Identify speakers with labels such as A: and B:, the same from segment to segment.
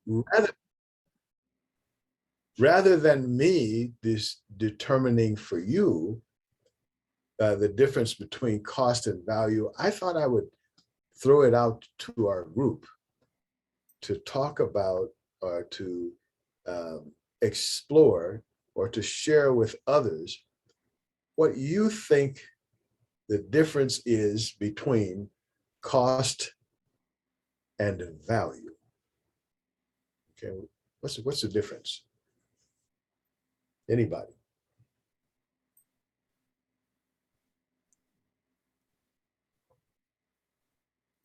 A: rather, rather than me determining for you the difference between cost and value, I thought I would throw it out to our group to talk about or to explore or to share with others what you think the difference is between cost and value. Okay, what's the difference? Anybody?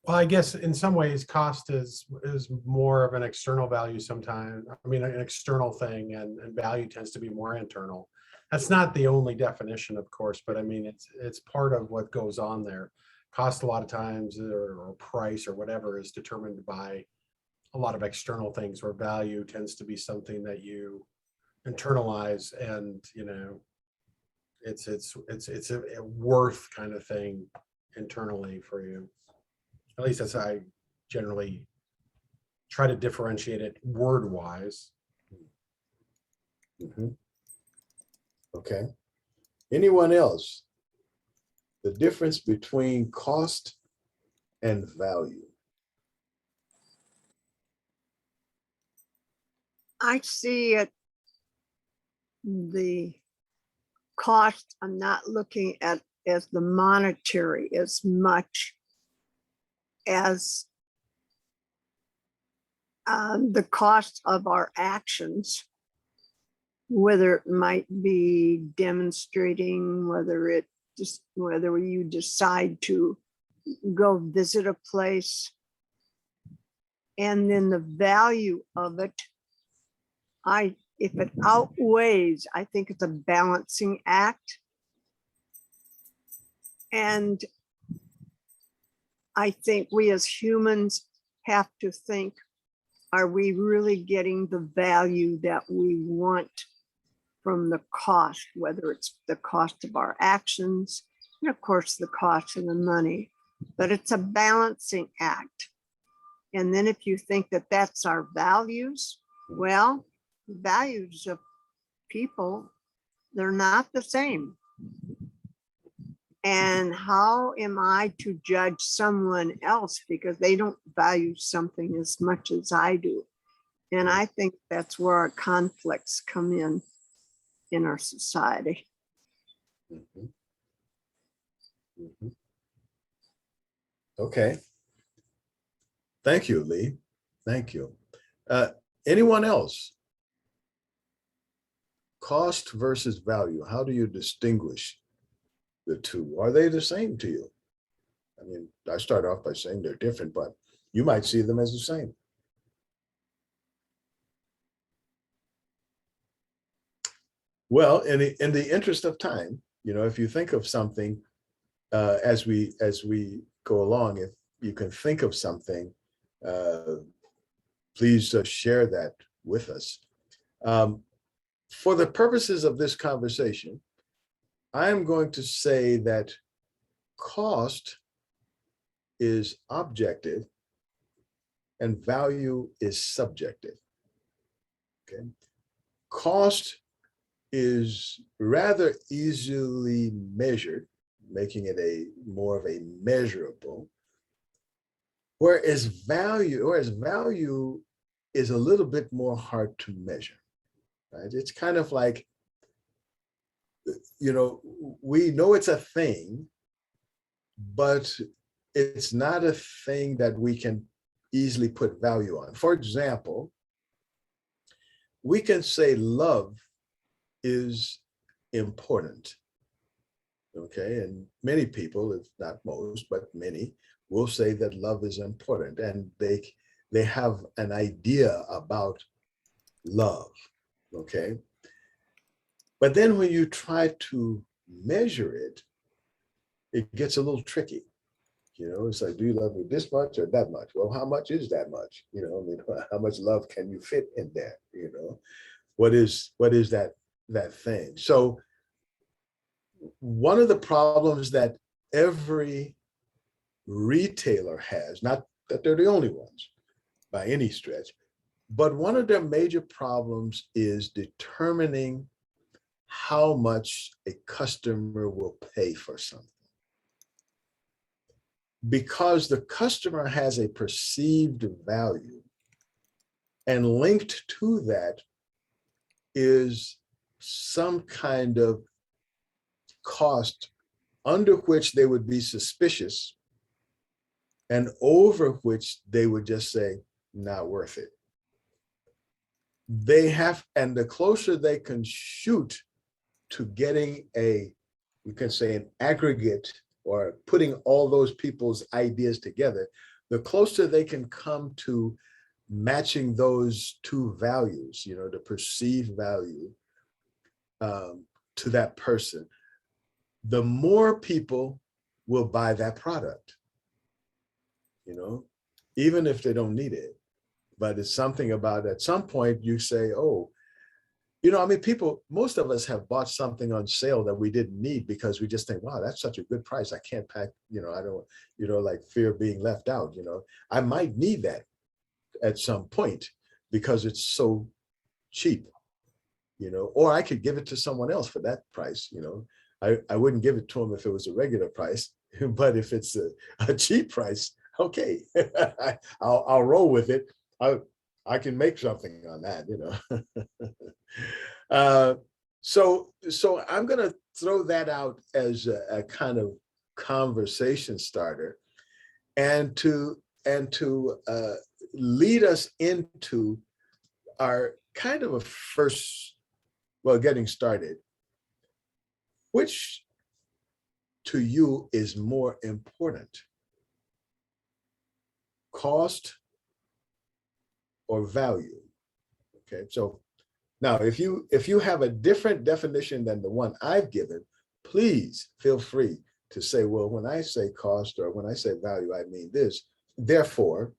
B: Well, I guess in some ways, cost is more of an external value sometimes. I mean, an external thing, and value tends to be more internal. That's not the only definition, of course, but I mean, it's part of what goes on there. Cost a lot of times, or price or whatever, is determined by a lot of external things, where value tends to be something that you internalize, and it's a worth kind of thing internally for you. At least that's how I generally try to differentiate it word-wise.
A: Mm-hmm. Okay. Anyone else? The difference between cost and value.
C: I see it, the cost, I'm not looking at as the monetary as much as the cost of our actions, whether it might be demonstrating, whether you decide to go visit a place, and then the value of it. If it outweighs, I think it's a balancing act. And I think we as humans have to think, are we really getting the value that we want from the cost, whether it's the cost of our actions, and of course the cost of the money, but it's a balancing act. And then if you think that that's our values, well, values of people, they're not the same. And how am I to judge someone else because they don't value something as much as I do? And I think that's where our conflicts come in our society.
A: Mm-hmm. Mm-hmm. Okay. Thank you, Lee. Thank you. Anyone else? Cost versus value. How do you distinguish the two? Are they the same to you? I mean, I start off by saying they're different, but you might see them as the same. Well, in the interest of time, if you think of something as we go along, if you can think of something, please share that with us. For the purposes of this conversation, I am going to say that cost is objective and value is subjective. Okay. Cost is rather easily measured, making it more of a measurable, whereas value is a little bit more hard to measure. Right? It's kind of like, we know it's a thing, but it's not a thing that we can easily put value on. For example, we can say love is important. Okay, and many people, if not most, but many, will say that love is important, and they have an idea about love. Okay, but then when you try to measure it, it gets a little tricky. It's like, do you love me this much or that much? Well, how much is that much? How much love can you fit in there? What is that thing? So one of the problems that every retailer has, not that they're the only ones by any stretch, But one of their major problems is determining how much a customer will pay for something. Because the customer has a perceived value, and linked to that is some kind of cost under which they would be suspicious and over which they would just say, not worth it. They have, and the closer they can shoot to getting a, you can say an aggregate or putting all those people's ideas together, the closer they can come to matching those two values, you know, the perceived value to that person, the more people will buy that product, you know, even if they don't need it. But it's something about, at some point you say, oh, you know, I mean, people, most of us have bought something on sale that we didn't need because we just think, wow, that's such a good price. I can't pack, you know, I don't, you know, like fear of being left out, you know, I might need that at some point because it's so cheap, you know, or I could give it to someone else for that price, you know. I wouldn't give it to them if it was a regular price, but if it's a cheap price, okay, I'll roll with it. I can make something on that, you know. So I'm going to throw that out as a kind of conversation starter, and to lead us into our kind of a first, well, getting started. Which to you is more important? Cost or value? Okay, so now if you have a different definition than the one I've given, please feel free to say, well, when I say cost or when I say value, I mean this. Therefore,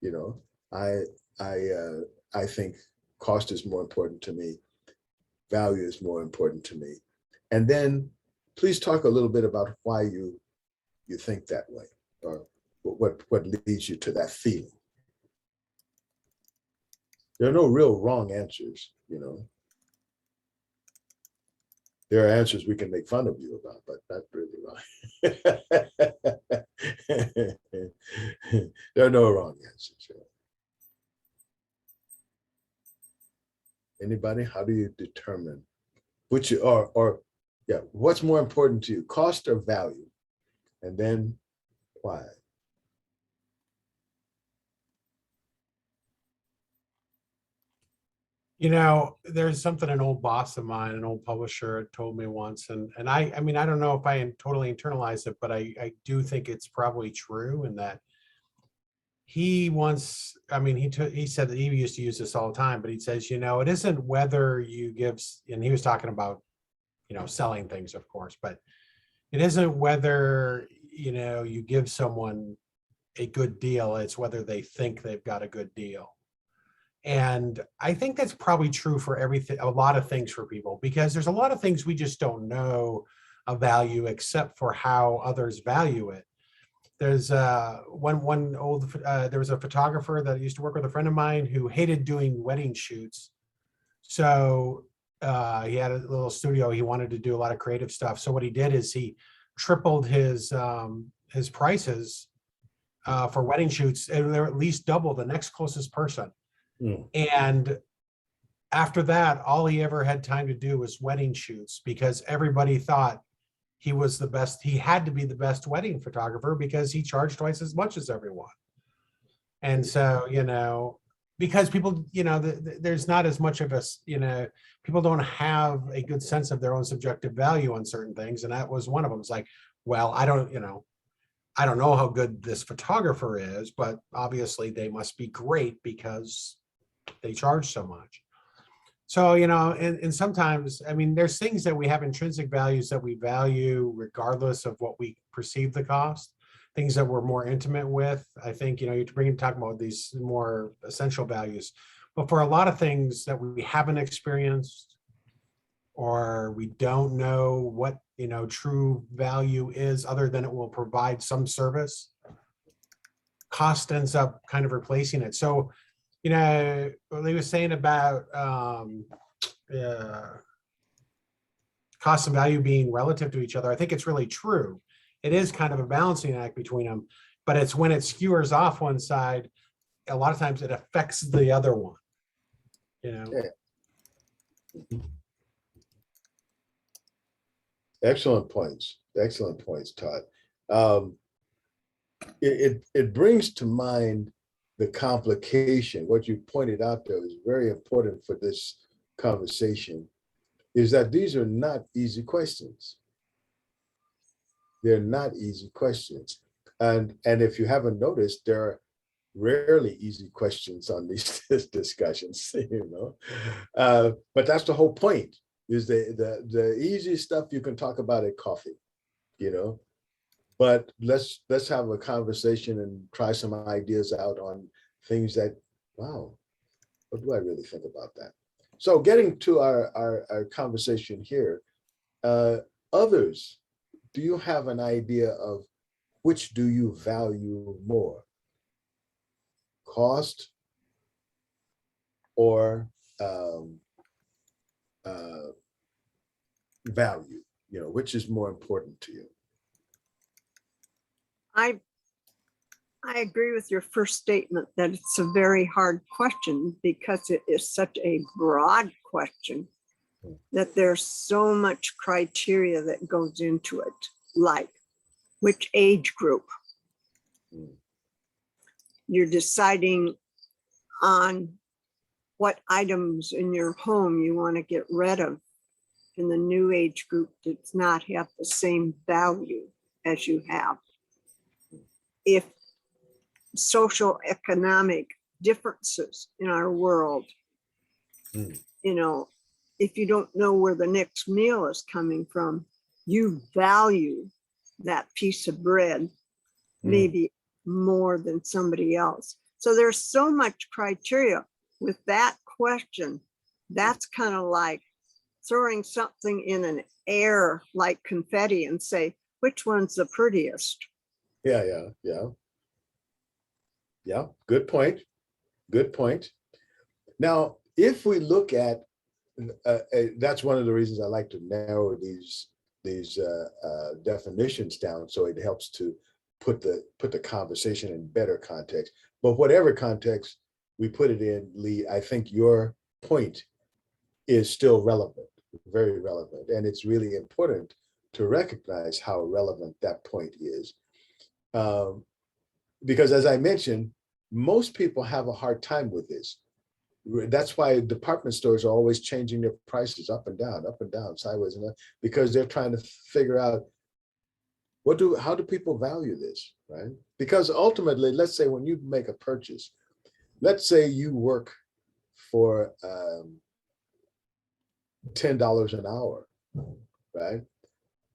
A: you know, I think cost is more important to me. Value is more important to me. And then please talk a little bit about why you think that way, or what leads you to that feeling. There are no real wrong answers, you know. There are answers we can make fun of you about, but not really wrong. There are no wrong answers. You know. Anybody? How do you determine which, or yeah, what's more important to you, cost or value? And then why?
B: You know, there's something an old boss of mine, an old publisher, told me once, and I mean, I don't know if I totally internalized it, but I do think it's probably true, in that he once, I mean, he said that he used to use this all the time, but he says, you know, it isn't whether you give, and he was talking about, you know, selling things, of course, but it isn't whether, you know, you give someone a good deal, it's whether they think they've got a good deal. And I think that's probably true for everything, a lot of things for people, because there's a lot of things we just don't know a value except for how others value it. There's one old, there was a photographer that used to work with a friend of mine who hated doing wedding shoots. So he had a little studio. He wanted to do a lot of creative stuff. So what he did is he tripled his prices for wedding shoots, and they're at least double the next closest person. And after that, all he ever had time to do was wedding shoots, because everybody thought he was the best. He had to be the best wedding photographer because he charged twice as much as everyone. And so, you know, because people, you know, there's not as much of a, you know, people don't have a good sense of their own subjective value on certain things. And that was one of them. It's like, well, I don't know how good this photographer is, but obviously they must be great because they charge so much. So, you know, and sometimes, I mean, there's things that we have intrinsic values that we value regardless of what we perceive the cost, things that we're more intimate with. I think, you know, you're talking about these more essential values, but for a lot of things that we haven't experienced, or we don't know what, you know, true value is other than it will provide some service, cost ends up kind of replacing it. So You know, what he was saying about cost and value being relative to each other, I think it's really true. It is kind of a balancing act between them, but it's when it skewers off one side, a lot of times it affects the other one, you know?
A: Yeah. Excellent points. Excellent points, Todd. It brings to mind the complication. What you pointed out there is very important for this conversation, is that these are not easy questions. They're not easy questions. And if you haven't noticed, there are rarely easy questions on these discussions, you know. But that's the whole point, is the easy stuff you can talk about at coffee, you know. But let's have a conversation and try some ideas out on things that, wow, what do I really think about that? So getting to our conversation here, others, do you have an idea of which do you value more? Cost or value? You know, which is more important to you?
C: I agree with your first statement that it's a very hard question because it is such a broad question that there's so much criteria that goes into it, like which age group. You're deciding on what items in your home you want to get rid of in the new age group does not have the same value as you have. If social economic differences in our world, you know, if you don't know where the next meal is coming from, you value that piece of bread maybe more than somebody else. So there's so much criteria with that question. That's kind of like throwing something in an air like confetti and say, which one's the prettiest?
A: Yeah. Good point. Good point. Now, if we look at, that's one of the reasons I like to narrow these definitions down, so it helps to put the conversation in better context. But whatever context we put it in, Lee, I think your point is still relevant, very relevant, and it's really important to recognize how relevant that point is. Because as I mentioned, most people have a hard time with this. That's why department stores are always changing their prices up and down, sideways, and up, because they're trying to figure out how do people value this, right? Because ultimately, let's say when you make a purchase, let's say you work for $10 an hour, right?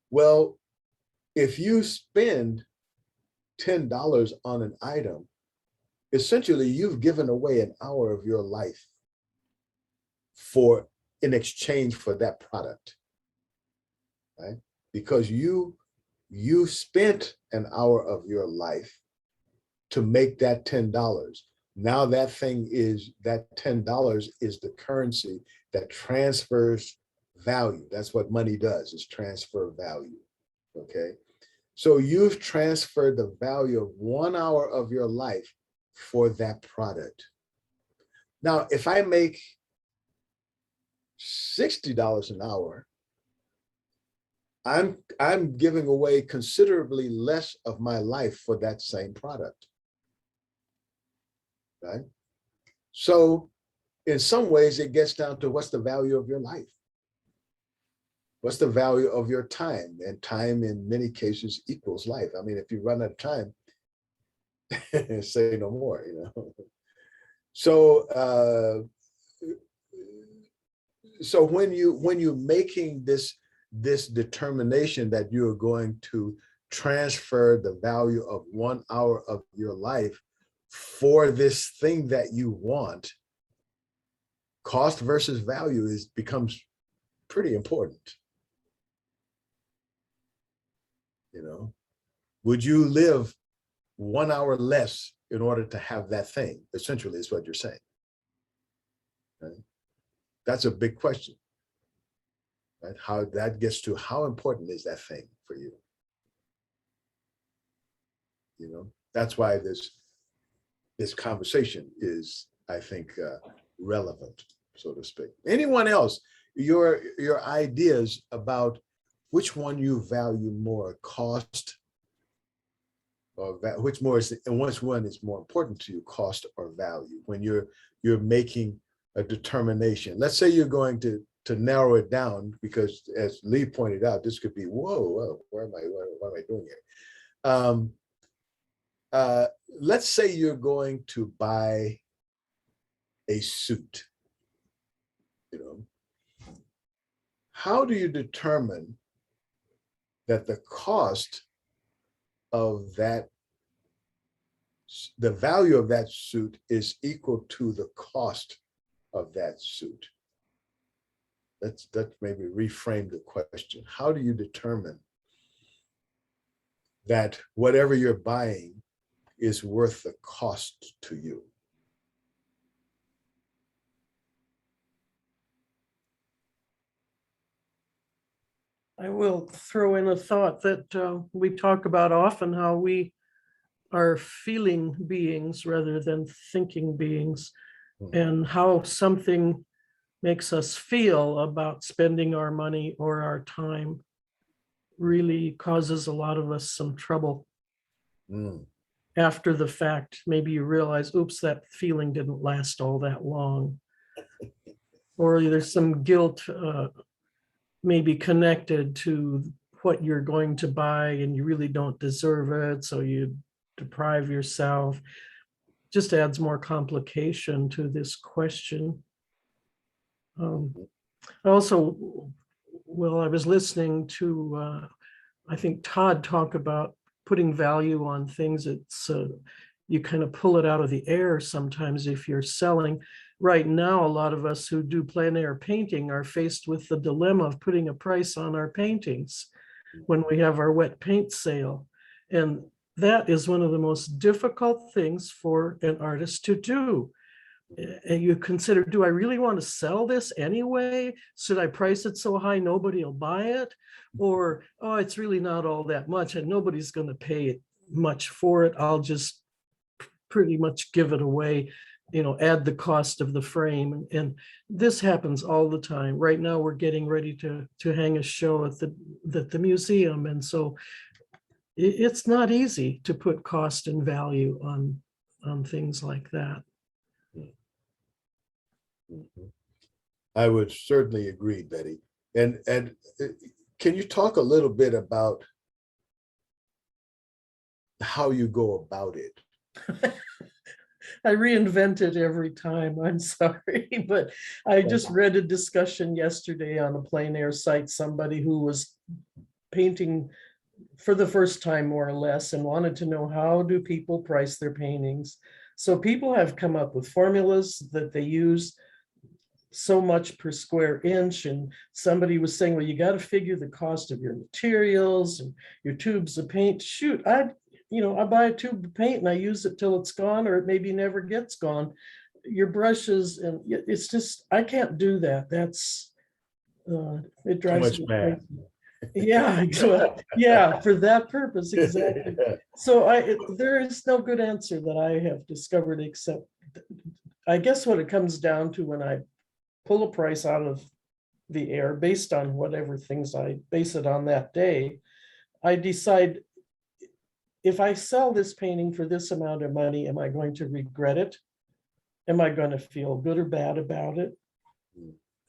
A: Well, if you spend $10 on an item, essentially you've given away an hour of your life in exchange for that product, right? Because you spent an hour of your life to make that $10. Now that $10 is the currency that transfers value. That's what money does, is transfer value, okay? So you've transferred the value of 1 hour of your life for that product. Now, if I make $60 an hour, I'm giving away considerably less of my life for that same product, right? So in some ways, it gets down to what's the value of your life? What's the value of your time? And time in many cases equals life. I mean, if you run out of time, say no more, you know? So when you're making this determination that you're going to transfer the value of 1 hour of your life for this thing that you want, cost versus value becomes pretty important. You know, would you live 1 hour less in order to have that thing? Essentially, is what you're saying. Right? That's a big question. Right? How that gets to how important is that thing for you? You know, that's why this conversation is, I think, relevant, so to speak. Anyone else, your ideas about which one you value more, cost, or which more is, and which one is more important to you, cost or value, when you're making a determination. Let's say you're going to narrow it down, because as Lee pointed out, this could be, whoa, what am I doing here? Let's say you're going to buy a suit, you know, how do you determine that the cost of that, the value of that suit is equal to the cost of that suit? Let's maybe reframe the question. How do you determine that whatever you're buying is worth the cost to you?
D: I will throw in a thought that we talk about often, how we are feeling beings rather than thinking beings, and how something makes us feel about spending our money or our time really causes a lot of us some trouble. After the fact, maybe you realize, oops, that feeling didn't last all that long. Or there's some guilt maybe connected to what you're going to buy and you really don't deserve it, so you deprive yourself. Just adds more complication to this question. Also, well, I was listening to, I think Todd talk about putting value on things. It's you kind of pull it out of the air sometimes if you're selling. Right now, a lot of us who do plein air painting are faced with the dilemma of putting a price on our paintings when we have our wet paint sale. And that is one of the most difficult things for an artist to do. And you consider, do I really want to sell this anyway? Should I price it so high nobody will buy it? Or, oh, it's really not all that much and nobody's going to pay it much for it. I'll just pretty much give it away, you know, add the cost of the frame. And this happens all the time. Right now, we're getting ready to hang a show at the museum. And so it's not easy to put cost and value on things like that.
A: I would certainly agree, Betty. And can you talk a little bit about how you go about it?
D: I reinvent it every time, I'm sorry, but I just read a discussion yesterday on a plein air site, somebody who was painting for the first time, more or less, and wanted to know, how do people price their paintings? So people have come up with formulas that they use, so much per square inch. And somebody was saying, well, you got to figure the cost of your materials and your tubes of paint. Shoot, I buy a tube of paint and I use it till it's gone, or it maybe never gets gone. Your brushes, and it's just, I can't do that. That's, it drives me crazy. Yeah, yeah, for that purpose, exactly. So there is no good answer that I have discovered, except I guess what it comes down to, when I pull a price out of the air based on whatever things I base it on that day, I decide, if I sell this painting for this amount of money, am I going to regret it? Am I going to feel good or bad about it?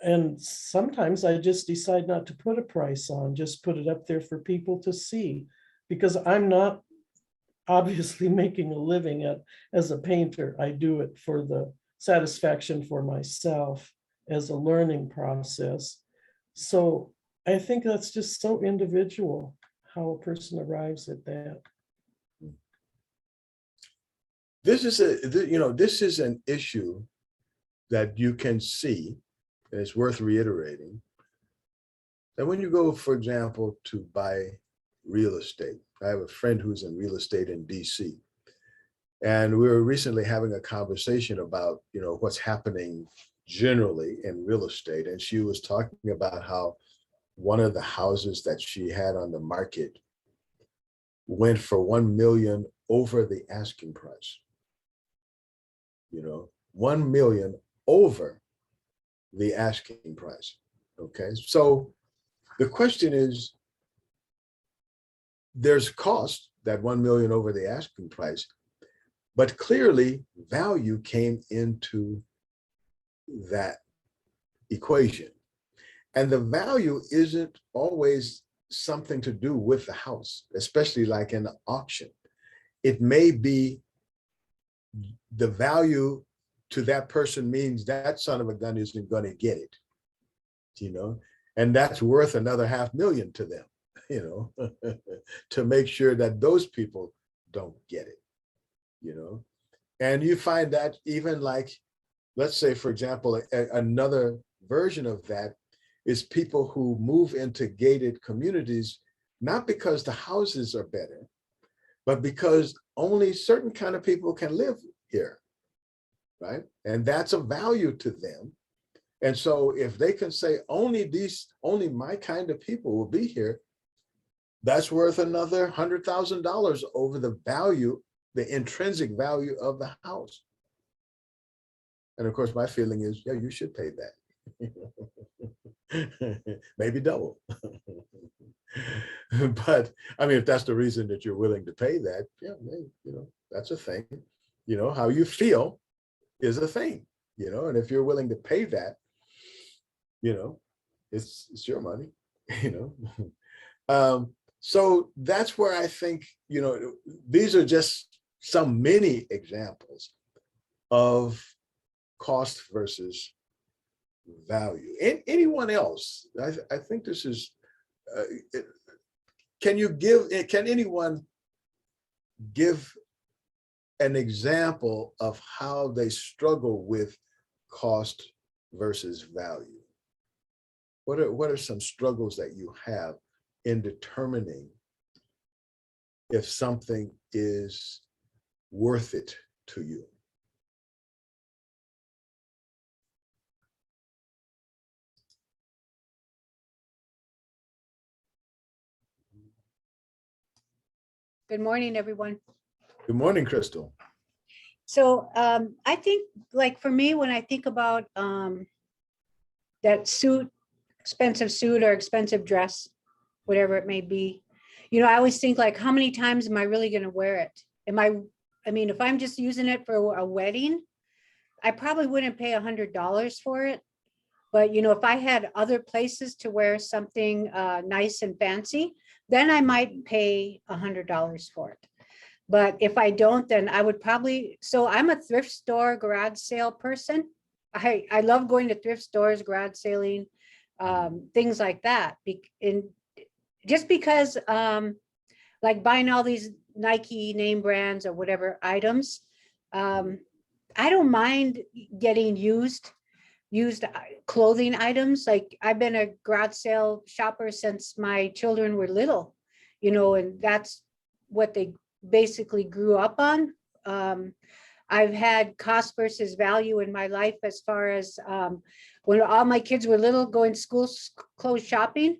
D: And sometimes I just decide not to put a price on, just put it up there for people to see, because I'm not obviously making a living as a painter. I do it for the satisfaction for myself as a learning process. So I think that's just so individual, how a person arrives at that.
A: This is an issue that you can see, and it's worth reiterating, that when you go, for example, to buy real estate. I have a friend who's in real estate in DC, and we were recently having a conversation about, what's happening generally in real estate. And she was talking about how one of the houses that she had on the market went for 1 million over the asking price. 1 million over the asking price. Okay, so the question is, there's cost, that 1 million over the asking price, but clearly value came into that equation. And the value isn't always something to do with the house, especially like in the auction. It may be the value to that person means that son of a gun isn't going to get it, and that's worth another 500,000 to them, to make sure that those people don't get it, and you find that even like, let's say, for example, another version of that is people who move into gated communities, not because the houses are better, but because only certain kind of people can live here, right? And that's a value to them. And so if they can say only my kind of people will be here, that's worth another $100,000 over the value, the intrinsic value of the house. And of course, my feeling is, yeah, you should pay that. Maybe double. But I mean, if that's the reason that you're willing to pay that, yeah, that's a thing. How you feel is a thing, and if you're willing to pay that, it's your money, so that's where I think, these are just some many examples of cost versus value. And anyone else, I think this is, can anyone give an example of how they struggle with cost versus value? What are some struggles that you have in determining if something is worth it to you?
E: Good morning, everyone.
A: Good morning, Crystal.
E: So I think, like, for me, when I think about that suit, expensive suit or expensive dress, whatever it may be, I always think, like, how many times am I really going to wear it? I mean, if I'm just using it for a wedding, I probably wouldn't pay $100 for it. But, if I had other places to wear something nice and fancy, then I might pay $100 for it. But if I don't, then I would probably, so I'm a thrift store garage sale person. I love going to thrift stores, garage selling, things like that. And just because like buying all these Nike name brands or whatever items, I don't mind getting used clothing items. Like, I've been a garage sale shopper since my children were little, and that's what they basically grew up on. I've had cost versus value in my life, as far as when all my kids were little, going school clothes shopping.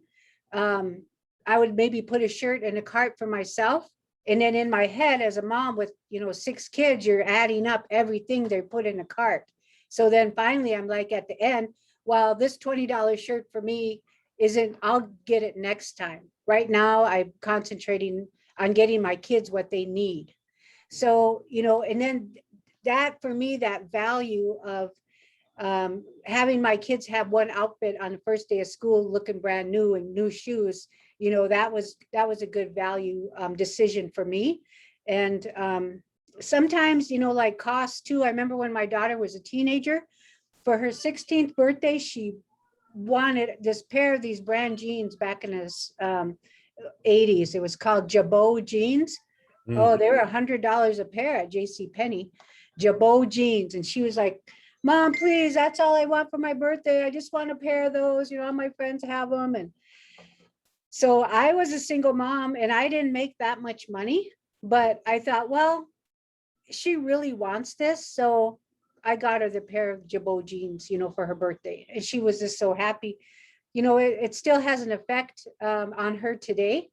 E: I would maybe put a shirt in a cart for myself. And then in my head, as a mom with 6 kids, you're adding up everything they put in a cart. So then finally, I'm like, at the end, well, this $20 shirt for me isn't, I'll get it next time. Right now, I'm concentrating on getting my kids what they need. So, and then that, for me, that value of having my kids have one outfit on the first day of school looking brand new and new shoes, that was a good value decision for me. And sometimes, like cost too. I remember when my daughter was a teenager, for her 16th birthday, she wanted this pair of these brand jeans back in the 80s. It was called Jabot jeans. Oh, they were $100 a pair at JCPenney, Jabot jeans. And she was like, Mom, please, that's all I want for my birthday. I just want a pair of those. All my friends have them. And so I was a single mom and I didn't make that much money, but I thought, well, she really wants this. So I got her the pair of Jabot jeans, for her birthday, and she was just so happy. It still has an effect on her today,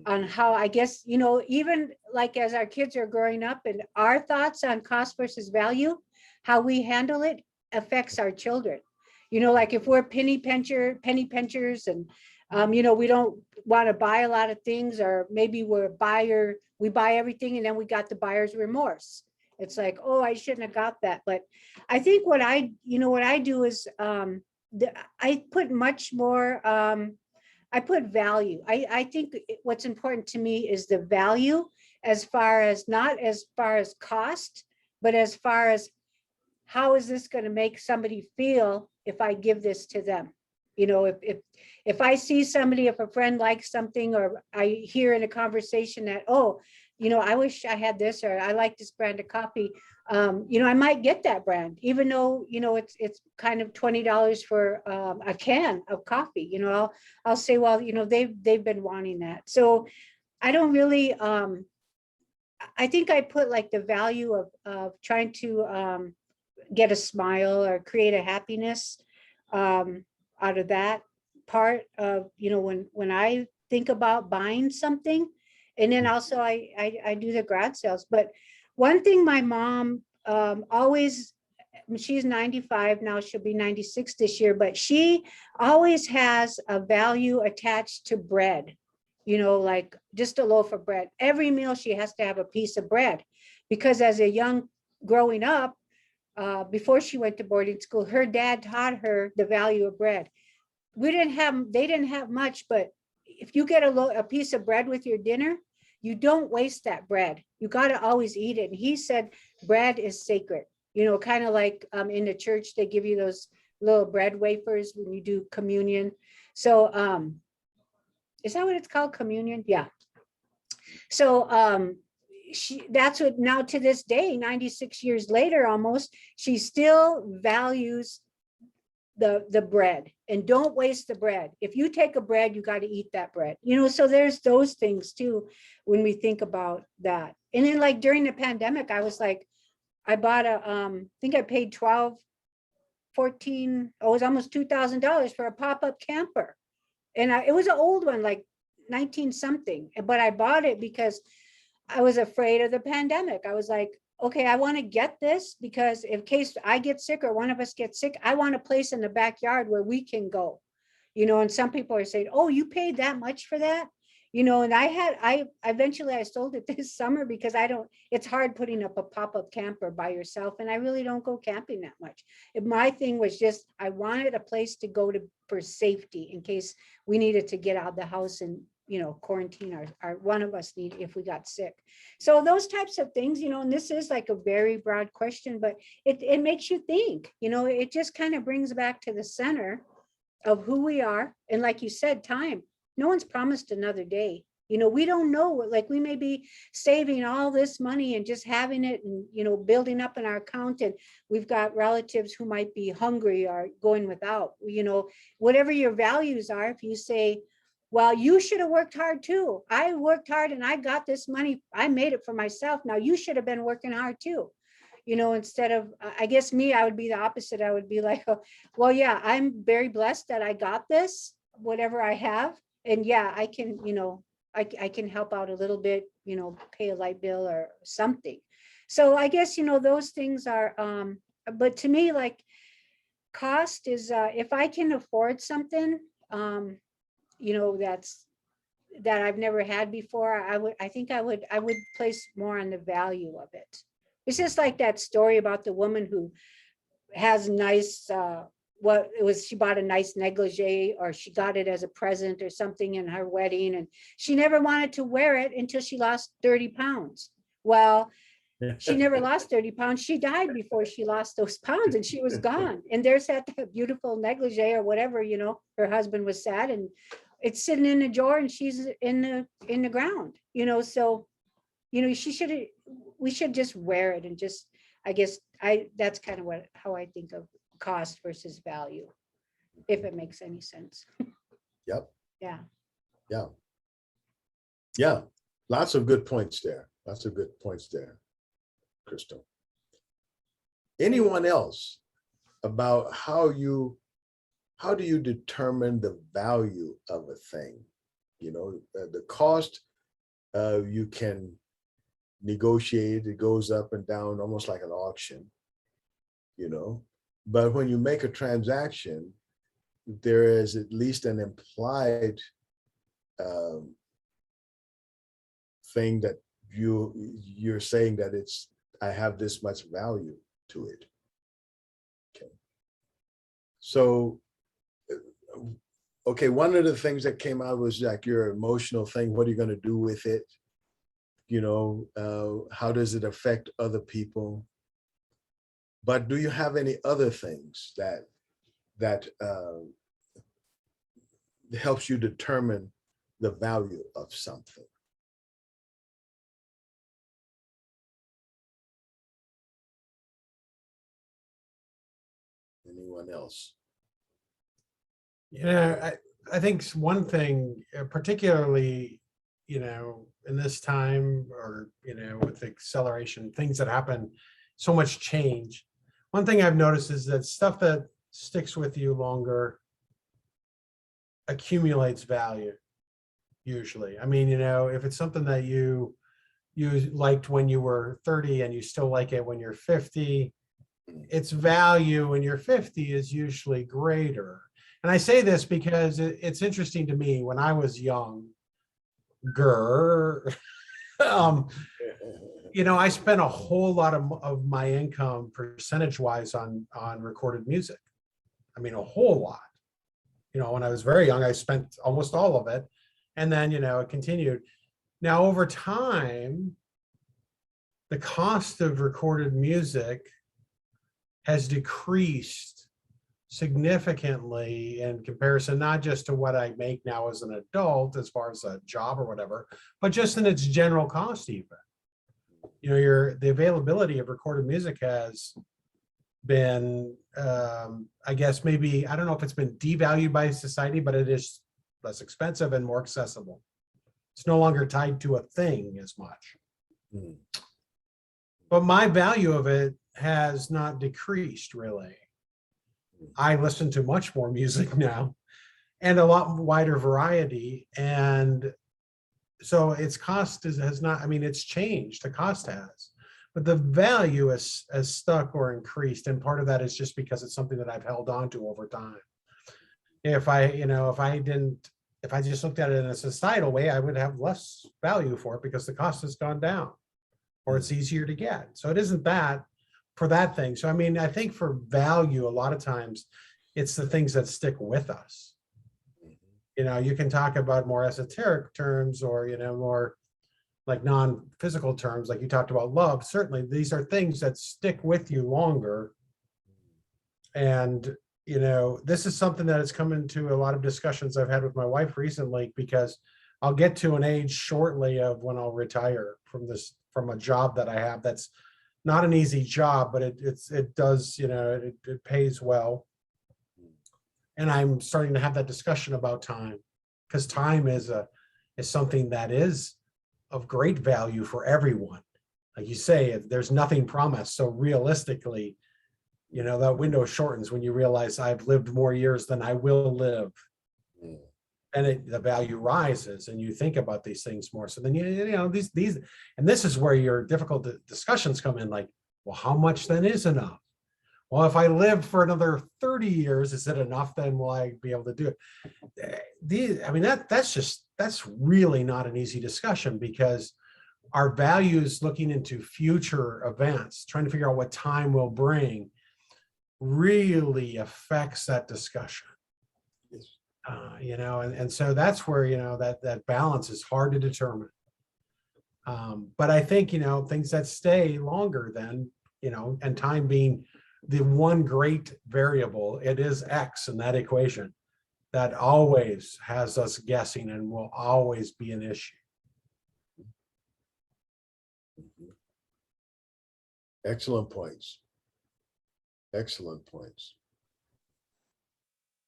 E: on how, I guess, even like as our kids are growing up and our thoughts on cost versus value, how we handle it affects our children. Like if we're penny pinchers and, we don't want to buy a lot of things, or maybe we buy everything and then we got the buyer's remorse. It's like, oh, I shouldn't have got that. But I think what I do is I put much more, I put value. I think what's important to me is the value, as far as, not as far as cost, but as far as how is this going to make somebody feel if I give this to them? If I see somebody, if a friend likes something, or I hear in a conversation that, oh, I wish I had this, or I like this brand of coffee, I might get that brand, even though, it's kind of $20 for a can of coffee. I'll say, well, they've been wanting that. So I don't really, I think I put like the value of trying to get a smile or create a happiness out of that part of, when I think about buying something. And then also I do the garage sales. But one thing my mom always, she's 95 now, she'll be 96 this year, but she always has a value attached to bread, like just a loaf of bread. Every meal she has to have a piece of bread, because as a young growing up, before she went to boarding school, her dad taught her the value of bread. They didn't have much, but if you get a piece of bread with your dinner, you don't waste that bread. You got to always eat it. And he said, bread is sacred, kind of like in the church, they give you those little bread wafers when you do communion. So is that what it's called? Communion? Yeah. So that's what, now to this day, 96 years later, almost, she still values the bread, and don't waste the bread. If you take a bread, you got to eat that bread, so there's those things too, when we think about that. And then like during the pandemic, I was like, I bought I think I paid it was almost $2,000 for a pop-up camper. And it was an old one, like 19 something, but I bought it because I was afraid of the pandemic. I was like, okay, I want to get this because in case I get sick or one of us gets sick, I want a place in the backyard where we can go, and some people are saying, oh, you paid that much for that? And I eventually sold it this summer because it's hard putting up a pop-up camper by yourself. And I really don't go camping that much. My thing was just, I wanted a place to go to for safety in case we needed to get out of the house and, quarantine our one of us need if we got sick. So those types of things, and this is like a very broad question, but it makes you think, it just kind of brings back to the center of who we are. And like you said, time, no one's promised another day. We don't know, like we may be saving all this money and just having it and, building up in our account, and we've got relatives who might be hungry or going without, whatever your values are. If you say, well, you should have worked hard too. I worked hard and I got this money. I made it for myself. Now you should have been working hard too. Instead of, I guess I would be the opposite. I would be like, oh, well, yeah, I'm very blessed that I got this, whatever I have. And yeah, I can, I can help out a little bit, pay a light bill or something. So I guess, those things are, but to me, like cost is, if I can afford something, that I've never had before, I think I would place more on the value of it. It's just like that story about the woman who has nice, she bought a nice negligee, or she got it as a present or something in her wedding, and she never wanted to wear it until she lost 30 pounds. Well, she never lost 30 pounds. She died before she lost those pounds, and she was gone. And there's that beautiful negligee or whatever, her husband was sad, and it's sitting in the drawer and she's in the ground, so, we should just wear it and just, I guess that's kind of how I think of cost versus value, if it makes any sense.
A: Yep.
E: Yeah.
A: Yeah. Yeah. Lots of good points there. Crystal. anyone else about how do you determine the value of a thing? You know, the cost, you can negotiate, it goes up and down almost like an auction, you know. But when you make a transaction, there is at least an implied thing that you're saying that I have this much value to it. Okay. So, okay, one of the things that came out was like your emotional thing. What are you going to do with it? You know, how does it affect other people? But do you have any other things that helps you determine the value of something? Anyone else?
B: Yeah, I think one thing, particularly, you know, in this time, or, you know, with acceleration, things that happen, so much change. One thing I've noticed is that stuff that sticks with you longer accumulates value, usually. I mean, you know, if it's something that you liked when you were 30 and you still like it when you're 50, its value when you're 50 is usually greater. And I say this because it's interesting to me. When I was younger, you know, I spent a whole lot of my income percentage-wise on recorded music. I mean, a whole lot. You know, when I was very young, I spent almost all of it. And then, you know, it continued. Now, over time, the cost of recorded music has decreased significantly in comparison, not just to what I make now as an adult, as far as a job or whatever, but just in its general cost even. You know, the availability of recorded music has been, I guess maybe, I don't know if it's been devalued by society, but it is less expensive and more accessible. It's no longer tied to a thing as much.
A: Hmm.
B: But my value of it has not decreased really. I listen to much more music now and a lot wider variety. And so its cost has not, I mean, it's changed, the cost has, but the value has stuck or increased. And part of that is just because it's something that I've held on to over time. If I just looked at it in a societal way, I would have less value for it because the cost has gone down or it's easier to get. So it isn't that for that thing. So, I mean, I think for value, a lot of times it's the things that stick with us. You know, you can talk about more esoteric terms or, you know, more like non-physical terms, like you talked about love. Certainly, these are things that stick with you longer. And, you know, this is something that has come into a lot of discussions I've had with my wife recently, because I'll get to an age shortly of when I'll retire from a job that I have. That's not an easy job, but it does, you know, it pays well. And I'm starting to have that discussion about time, because time is something that is of great value for everyone. Like you say, if there's nothing promised. So realistically, you know, that window shortens when you realize I've lived more years than I will live. And the value rises, and you think about these things more. So then, you know, these, and this is where your difficult discussions come in, like, well, how much then is enough? Well, if I live for another 30 years, is it enough? Then will I be able to do it? I mean, that's really not an easy discussion, because our values looking into future events, trying to figure out what time will bring, really affects that discussion.
A: Yes.
B: You know, and so that's where, you know, that balance is hard to determine. But I think, you know, things that stay longer than, you know, and time being the one great variable, it is X in that equation that always has us guessing and will always be an issue.
A: Excellent points. Excellent points.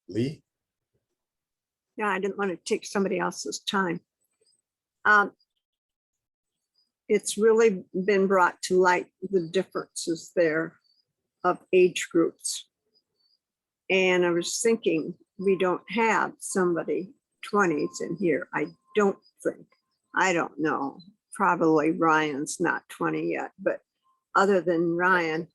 A: Lee?
C: Yeah, I didn't want to take somebody else's time. It's really been brought to light, the differences there. of age groups. And I was thinking, we don't have somebody 20s in here. I don't think. I don't know. Probably Ryan's not 20 yet, but other than Ryan,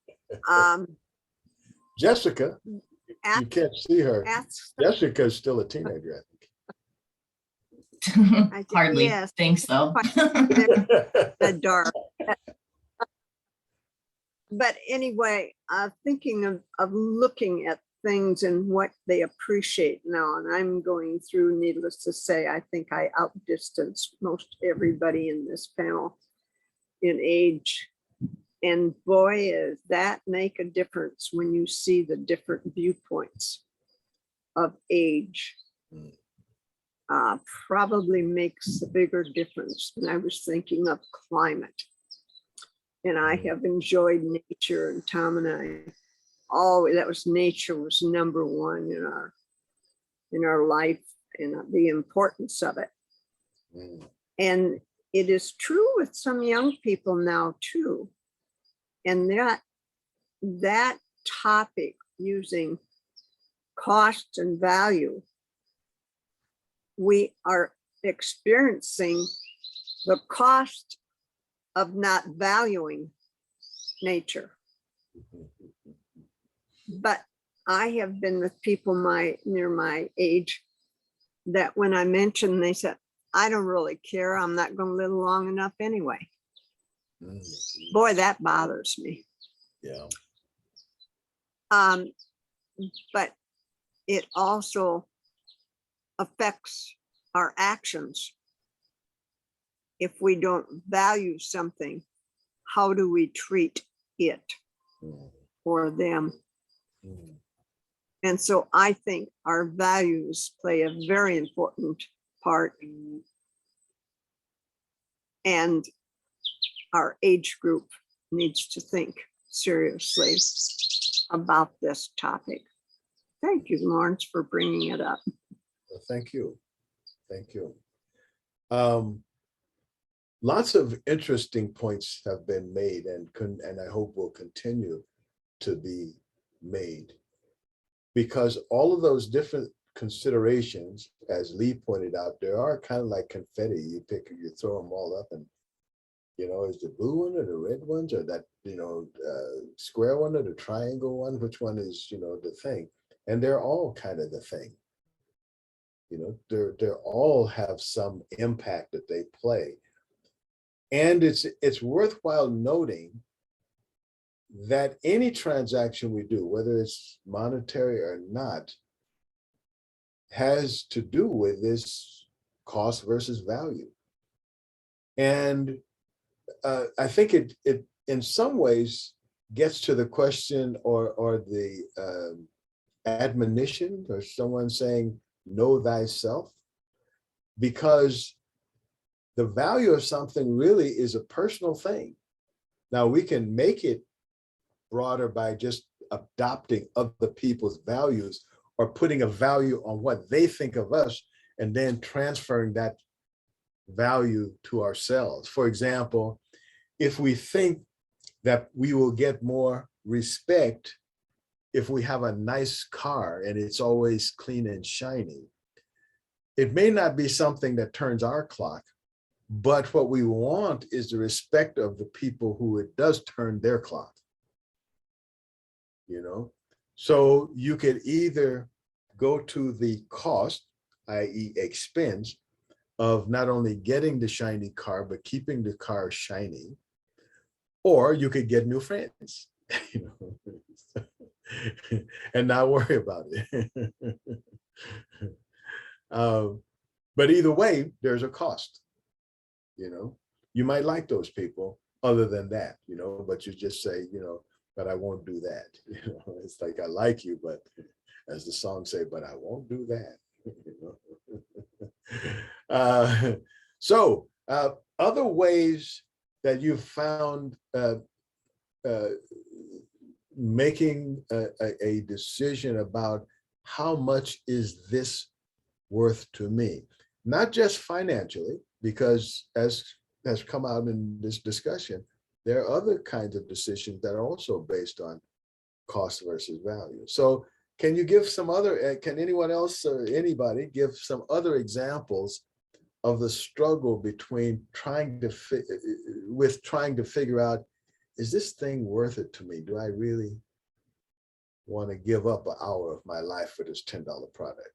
A: Jessica, you can't see her.
C: ask,
A: Jessica's still a teenager,
F: Hardly.
C: yes.
F: Thanks, though.
C: the dark. But anyway, thinking of looking at things and what they appreciate now, and I'm going through, needless to say, I think I outdistance most everybody in this panel in age. And boy, does that make a difference when you see the different viewpoints of age. Probably makes a bigger difference. And I was thinking of climate. And I have enjoyed nature, and Tom and I, nature was number one in our life, and the importance of it. And it is true with some young people now too. And that topic, using cost and value, we are experiencing the cost of not valuing nature. But I have been with people near my age that when I mentioned, they said, I don't really care. I'm not going to live long enough anyway. Boy, that bothers me.
A: Yeah.
C: But it also affects our actions. If we don't value something, how do we treat it or them? And so I think our values play a very important part. And our age group needs to think seriously about this topic. Thank you, Lawrence, for bringing it up.
A: Well, thank you. Thank you. Lots of interesting points have been made and I hope will continue to be made, because all of those different considerations, as Lee pointed out, there are kind of like confetti. You throw them all up, and is the blue one or the red ones, or that square one or the triangle one? Which one is the thing? And they're all kind of the thing. They're all have some impact that they play. And it's worthwhile noting that any transaction we do, whether it's monetary or not, has to do with this cost versus value. And I think it in some ways gets to the question or the admonition, or someone saying, know thyself, because the value of something really is a personal thing. Now, we can make it broader by just adopting other people's values or putting a value on what they think of us and then transferring that value to ourselves. For example, if we think that we will get more respect if we have a nice car and it's always clean and shiny, it may not be something that turns our clock, but what we want is the respect of the people who it does turn their clock. So you could either go to the cost, i.e. expense, of not only getting the shiny car, but keeping the car shiny, or you could get new friends, and not worry about it. But either way, there's a cost. You might like those people other than that, but you just say, but I won't do that. It's like, I like you, but as the song say, but I won't do that. So other ways that you've found making a decision about how much is this worth to me, not just financially, because as has come out in this discussion, there are other kinds of decisions that are also based on cost versus value. So can you give some other, can anyone else or anybody give some other examples of the struggle between trying to figure out, is this thing worth it to me? Do I really want to give up an hour of my life for this $10 product?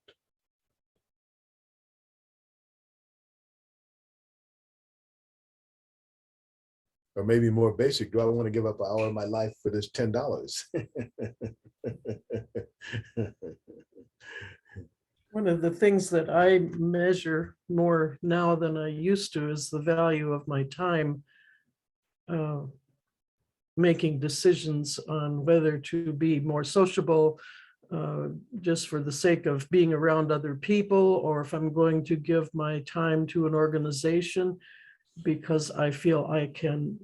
A: Or maybe more basic, do I want to give up an hour of my life for this $10?
D: One of the things that I measure more now than I used to is the value of my time making decisions on whether to be more sociable just for the sake of being around other people, or if I'm going to give my time to an organization because I feel I can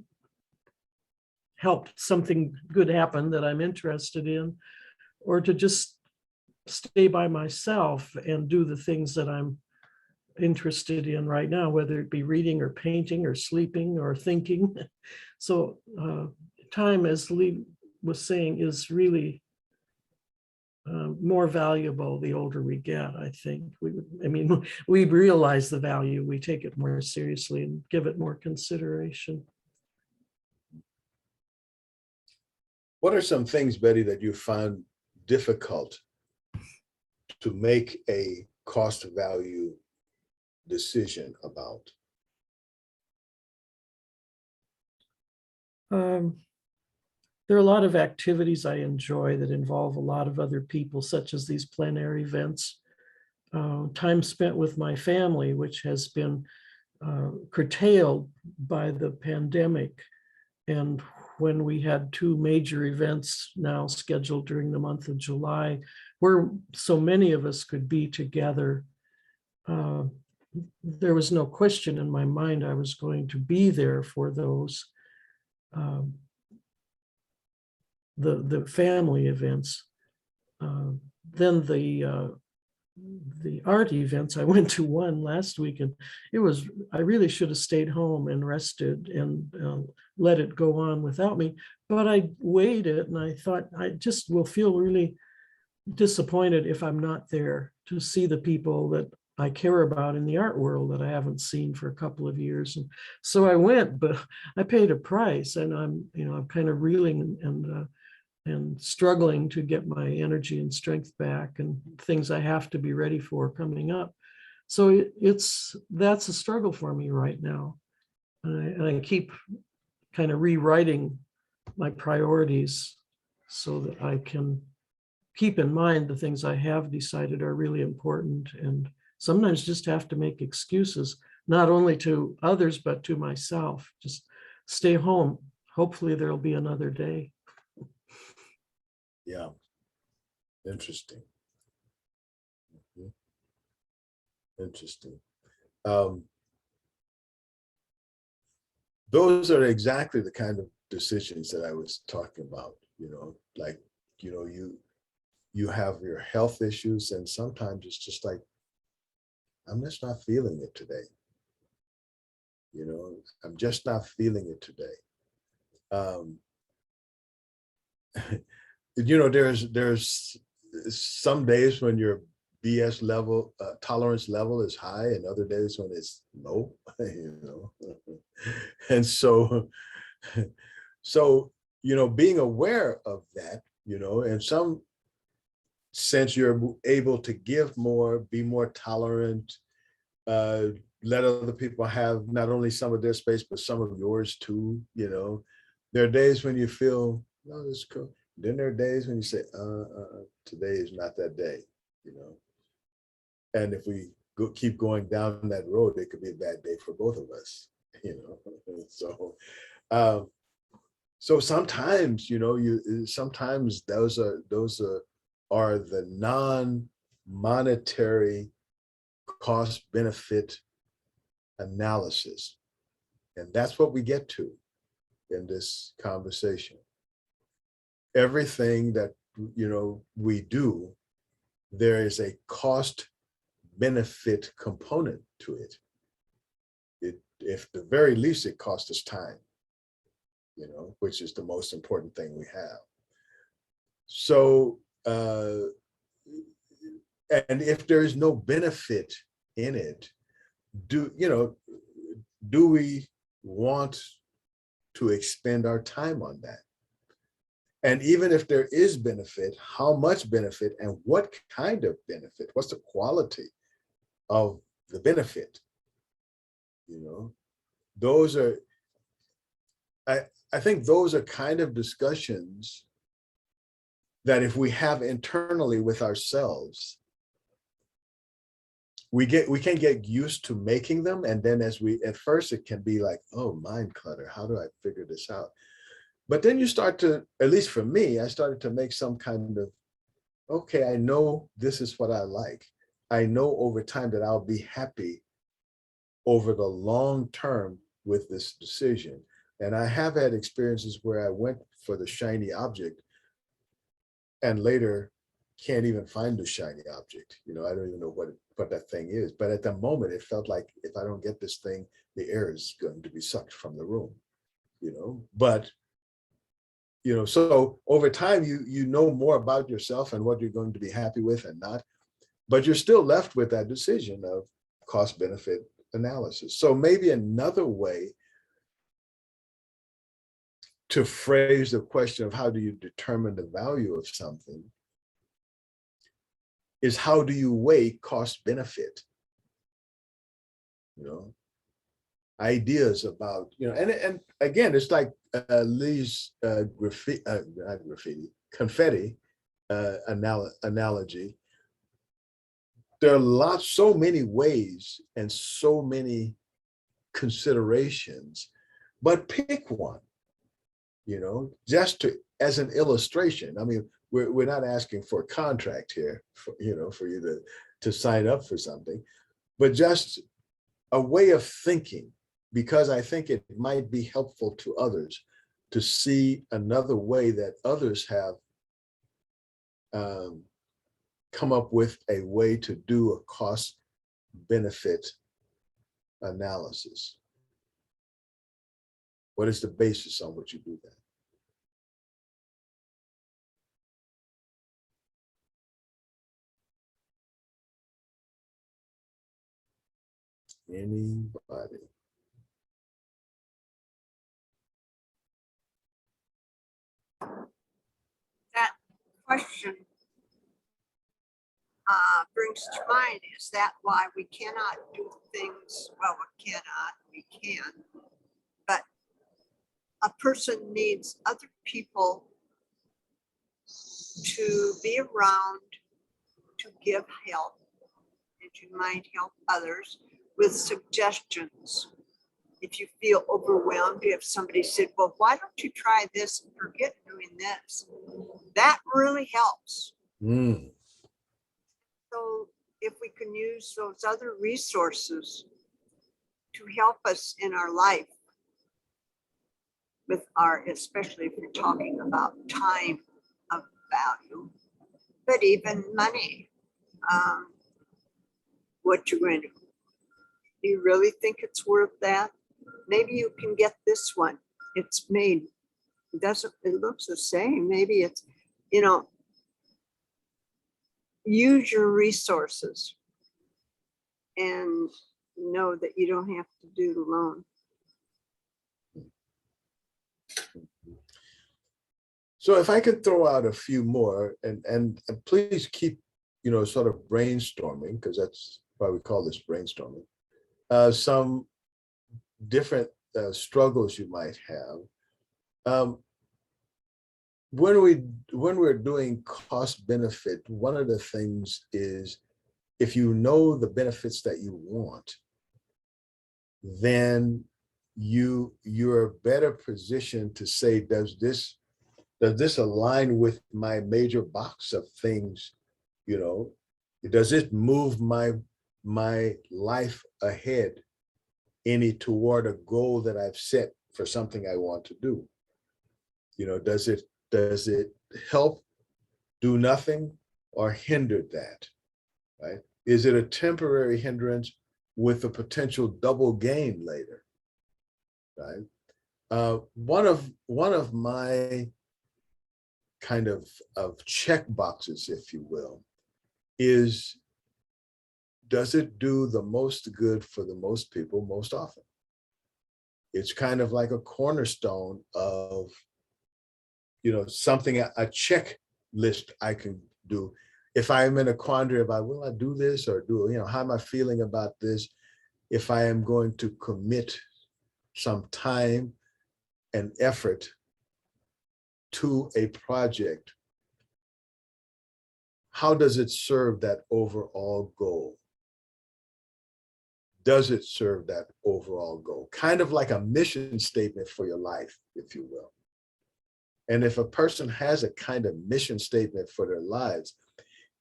D: help something good happen that I'm interested in, or to just stay by myself and do the things that I'm interested in right now, whether it be reading or painting or sleeping or thinking. So time, as Lee was saying, is really more valuable the older we get, I think. We realize the value, we take it more seriously and give it more consideration.
A: What are some things, Betty, that you found difficult to make a cost value decision about?
D: There are a lot of activities I enjoy that involve a lot of other people, such as these plein air events. Time spent with my family, which has been curtailed by the pandemic. And when we had two major events now scheduled during the month of July, where so many of us could be together, there was no question in my mind I was going to be there for those. The family events. Then the art events, I went to one last week, and I really should have stayed home and rested and let it go on without me. But I weighed it and I thought, I just will feel really disappointed if I'm not there to see the people that I care about in the art world that I haven't seen for a couple of years. And so I went, but I paid a price, and I'm kind of reeling and struggling to get my energy and strength back, and things I have to be ready for coming up. So that's a struggle for me right now. And I keep kind of rewriting my priorities so that I can keep in mind the things I have decided are really important, and sometimes just have to make excuses, not only to others, but to myself. Just stay home. Hopefully there'll be another day.
A: Yeah, interesting. Interesting. Those are exactly the kind of decisions that I was talking about, like, you have your health issues, and sometimes it's just like, I'm just not feeling it today. I'm just not feeling it today. There's some days when your BS level, tolerance level is high, and other days when it's low, And so being aware of that, in some sense, you're able to give more, be more tolerant, let other people have not only some of their space, but some of yours too. There are days when you feel, no, this is cool. Then there are days when you say, today is not that day, And if we keep going down that road, it could be a bad day for both of us, So sometimes, sometimes those are the non-monetary cost benefit analysis. And that's what we get to in this conversation. Everything that, we do, there is a cost benefit component to it. If the very least, it costs us time, which is the most important thing we have. So, and if there is no benefit in it, do we want to expend our time on that? And even if there is benefit, how much benefit and what kind of benefit? What's the quality of the benefit? Those are, I think those are kind of discussions that if we have internally with ourselves, we can get used to making them. And then at first it can be like, oh, mind clutter, how do I figure this out? But then you start to, at least for me, I started to make some kind of, okay, I know this is what I like. I know over time that I'll be happy over the long term with this decision. And I have had experiences where I went for the shiny object and later can't even find the shiny object. I don't even know what that thing is. But at the moment, it felt like if I don't get this thing, the air is going to be sucked from the room. But so over time, you know more about yourself and what you're going to be happy with and not, but you're still left with that decision of cost benefit analysis. So maybe another way to phrase the question of how do you determine the value of something is how do you weigh cost benefit? Ideas about, and again, it's like Lee's confetti analogy. There are so many ways and so many considerations, but pick one, just as an illustration. I mean, we're not asking for a contract here, for you to sign up for something, but just a way of thinking, because I think it might be helpful to others to see another way that others have come up with a way to do a cost benefit analysis. What is the basis on which you do that? Anybody?
C: That question brings to mind, is that why we cannot do things? Well, we can, but a person needs other people to be around to give help, and you might help others with suggestions. If you feel overwhelmed, if somebody said, well, why don't you try this and forget doing this? That really helps.
A: Mm.
C: So if we can use those other resources to help us in our life with especially if you're talking about time of value, but even money, what you're going to, do you really think it's worth that? Maybe you can get this one. It's made, it looks the same. Maybe it's, use your resources and know that you don't have to do it alone.
A: So if I could throw out a few more, and please keep, sort of brainstorming, because that's why we call this brainstorming, some different struggles you might have. When we're doing cost benefit, one of the things is, if you know the benefits that you want, then you're better positioned to say, does this align with my major box of things? Does it move my life ahead any toward a goal that I've set for something I want to do? Does it help, do nothing, or hinder that, right? Is it a temporary hindrance with a potential double gain later, right? One of my kind of check boxes, if you will, is, does it do the most good for the most people most often? It's kind of like a cornerstone of, something, a checklist I can do. If I'm in a quandary about, will I do this or how am I feeling about this? If I am going to commit some time and effort to a project, how does it serve that overall goal? Does it serve that overall goal? Kind of like a mission statement for your life, if you will. And if a person has a kind of mission statement for their lives,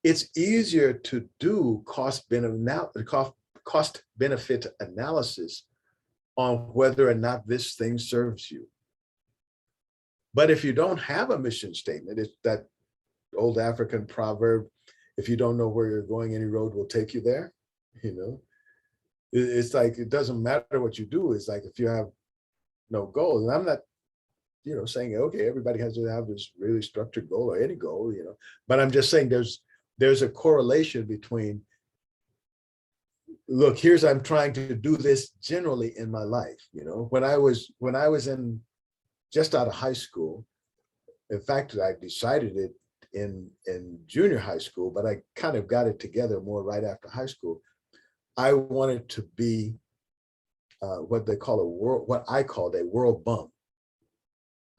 A: it's easier to do cost benefit analysis on whether or not this thing serves you. But if you don't have a mission statement, it's that old African proverb, if you don't know where you're going, any road will take you there. It's like, it doesn't matter what you do. It's like, if you have no goals, and I'm not, saying, okay, everybody has to have this really structured goal or any goal, but I'm just saying there's a correlation between, look, I'm trying to do this generally in my life. When I was in just out of high school, in fact, I decided it in junior high school, but I kind of got it together more right after high school. I wanted to be what I called a world bum.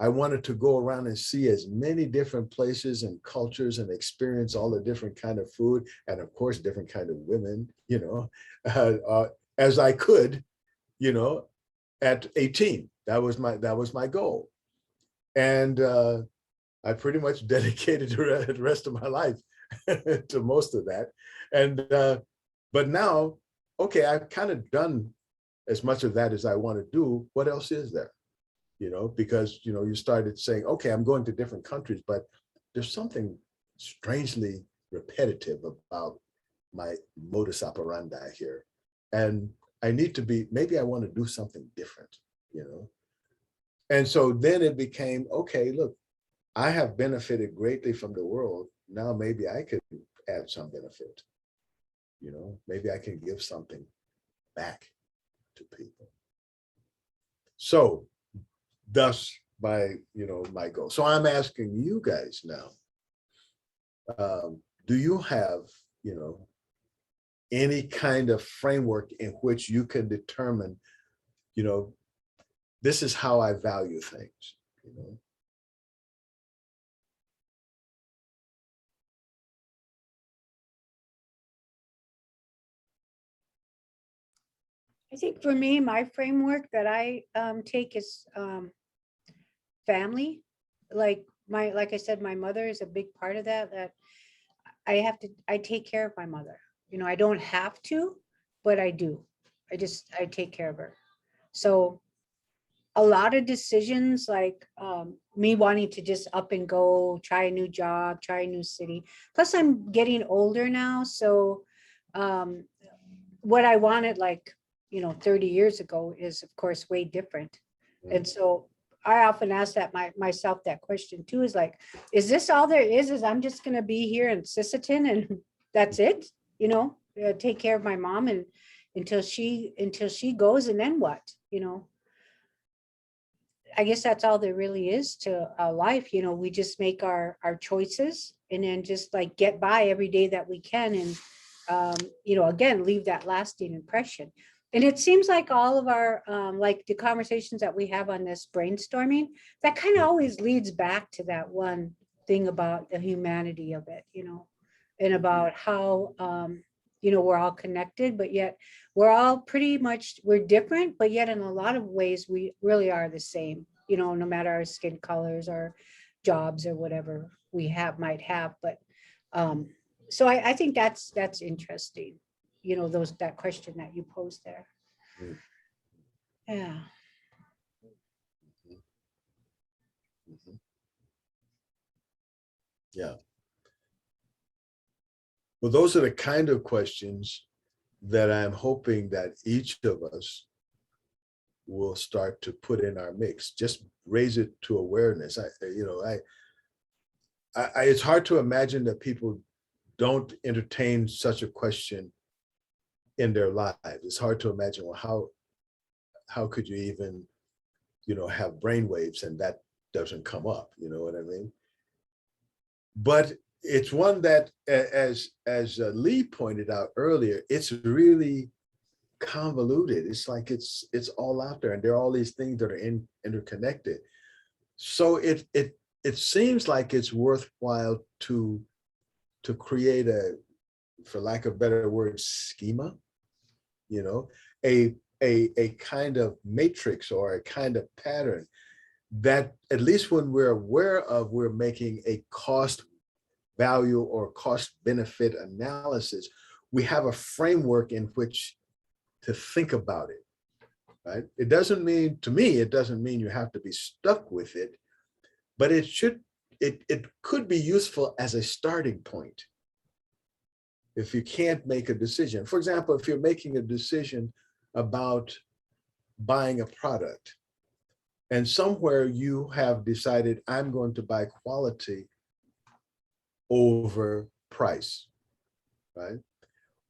A: I wanted to go around and see as many different places and cultures and experience all the different kind of food and, of course, different kind of women, as I could, at 18. That was my goal. And I pretty much dedicated the rest of my life to most of that. And but now, okay, I've kind of done as much of that as I want to do. What else is there? Because, you started saying, okay, I'm going to different countries, but there's something strangely repetitive about my modus operandi here. And I need to maybe I want to do something different, And so then it became, okay, look, I have benefited greatly from the world. Now maybe I could add some benefit. Maybe I can give something back to people. So thus my goal. So I'm asking you guys now, do you have, any kind of framework in which you can determine, this is how I value things,
E: I think for me, my framework that I take is family. Like I said, my mother is a big part of that. That I take care of my mother. I don't have to, but I do. I take care of her. So a lot of decisions, like me wanting to just up and go, try a new job, try a new city. Plus, I'm getting older now, so what I wanted, 30 years ago, is of course way different. And so I often ask myself that question too, is like, is this all there is I'm just going to be here in Sisseton and that's it, take care of my mom and until she goes, and then what, I guess that's all there really is to life. We just make our choices and then just get by every day that we can. And, again, leave that lasting impression. And it seems like all of our, the conversations that we have on this brainstorming, that kind of always leads back to that one thing about the humanity of it, and about how, we're all connected, but yet we're all we're different, but yet in a lot of ways, we really are the same, no matter our skin colors or jobs or whatever we might have. But so I think that's interesting, that question that you posed there. Yeah.
A: Yeah. Well, those are the kind of questions that I'm hoping that each of us will start to put in our mix. Just raise it to awareness. it's hard to imagine that people don't entertain such a question in their lives. It's hard to imagine, well, how could you even, have brainwaves and that doesn't come up, you know what I mean? But it's one that, as Lee pointed out earlier, it's really convoluted. It's like it's all out there, and there are all these things that are interconnected. So it seems like it's worthwhile to create a, for lack of better word, schema, a kind of matrix or a kind of pattern that, at least when we're aware of, we're making a cost value or cost benefit analysis, we have a framework in which to think about it, right? It doesn't mean, to me, it doesn't mean you have to be stuck with it, but it could be useful as a starting point. If you can't make a decision, for example, if you're making a decision about buying a product, and somewhere you have decided, I'm going to buy quality over price, right?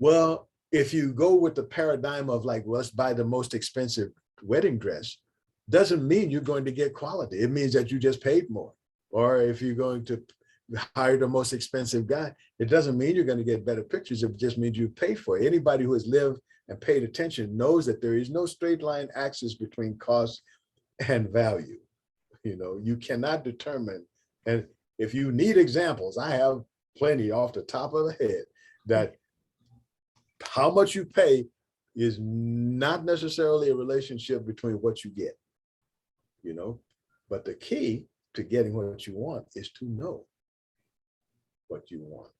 A: Well, if you go with the paradigm of like, well, let's buy the most expensive wedding dress, doesn't mean you're going to get quality. It means that you just paid more. Or if you're going to hire the most expensive guy, it doesn't mean you're going to get better pictures. It just means you pay for it. Anybody who has lived and paid attention knows that there is no straight line axis between cost and value. You cannot determine, and if you need examples, I have plenty off the top of the head, that how much you pay is not necessarily a relationship between what you get, but the key to getting what you want is to know what you want.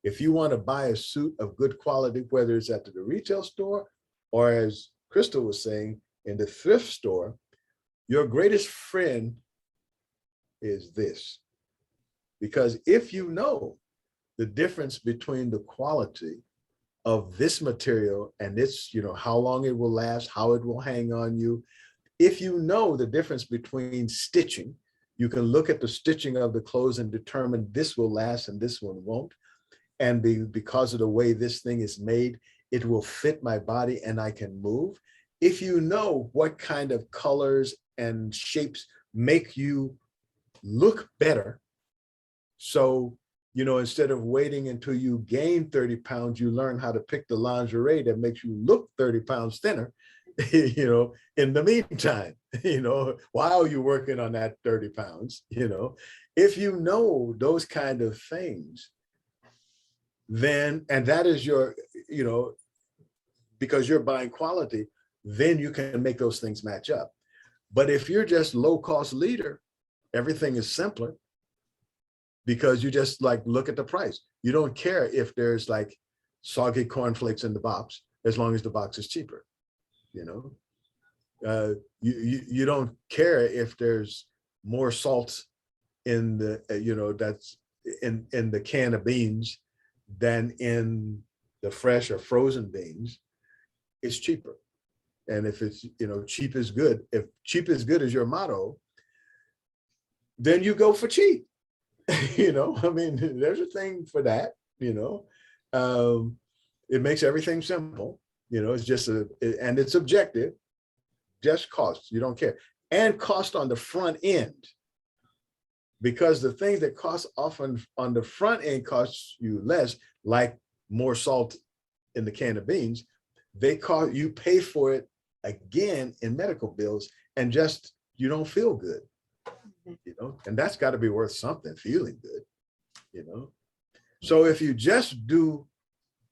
A: If you want to buy a suit of good quality, whether it's at the retail store or, as Crystal was saying, in the thrift store, your greatest friend is this. Because if you know the difference between the quality of this material and its, how long it will last, how it will hang on you, if you know the difference between stitching, you can look at the stitching of the clothes and determine this will last and this one won't. And because of the way this thing is made, it will fit my body and I can move. If you know what kind of colors and shapes make you look better, so, instead of waiting until you gain 30 pounds, you learn how to pick the lingerie that makes you look 30 pounds thinner, in the meantime, while you're working on that 30 pounds, if you know those kind of things, then, and that is your, because you're buying quality, then you can make those things match up. But if you're just low cost leader, everything is simpler because you just like look at the price. You don't care if there's like soggy cornflakes in the box, as long as the box is cheaper. You don't care if there's more salt in the, that's in the can of beans than in the fresh or frozen beans. It's cheaper. And if it's, cheap is good, if cheap is good is your motto, then you go for cheap. There's a thing for that, it makes everything simple, it's just and it's objective, just cost, you don't care. And cost on the front end, because the things that cost often on the front end costs you less, like more salt in the can of beans, you pay for it again in medical bills, and just, you don't feel good, and that's got to be worth something, feeling good, So if you just do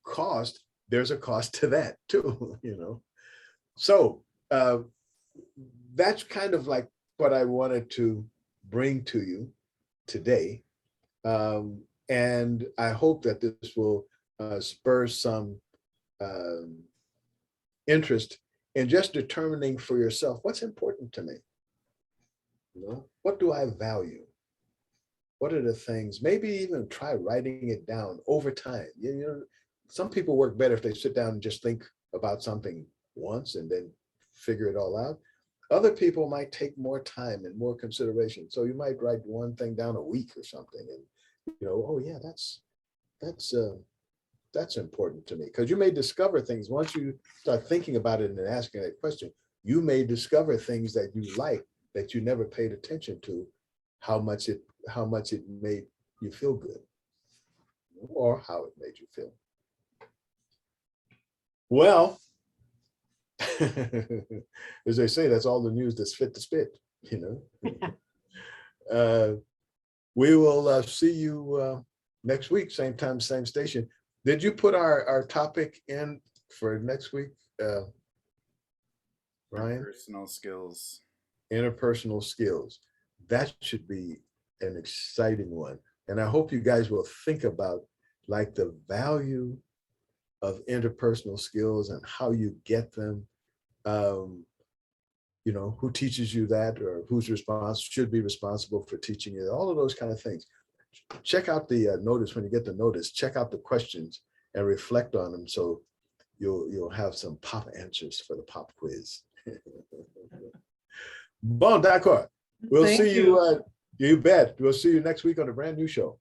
A: cost, there's a cost to that too, So that's kind of like what I wanted to bring to you today. And I hope that this will spur some interest in just determining for yourself what's important to me. What do I value? What are the things? Maybe even try writing it down over time. Some people work better if they sit down and just think about something once and then figure it all out. Other people might take more time and more consideration. So you might write one thing down a week or something oh yeah, that's important to me. Because you may discover things once you start thinking about it and asking that question. You may discover things that you like that you never paid attention to, how much it made you feel good, or how it made you feel. Well, as they say, that's all the news that's fit to spit, We will see you next week, same time, same station. Did you put our topic in for next week, Ryan?
F: Personal skills.
A: Interpersonal skills. That should be an exciting one. And I hope you guys will think about like the value of interpersonal skills and how you get them. Who teaches you that, or who's should be responsible for teaching it, all of those kind of things. Check out the notice. When you get the notice, check out the questions and reflect on them, so you'll have some pop answers for the pop quiz. Bon, d'accord. We'll
D: Thank
A: see you. You bet. We'll see you next week on a brand new show.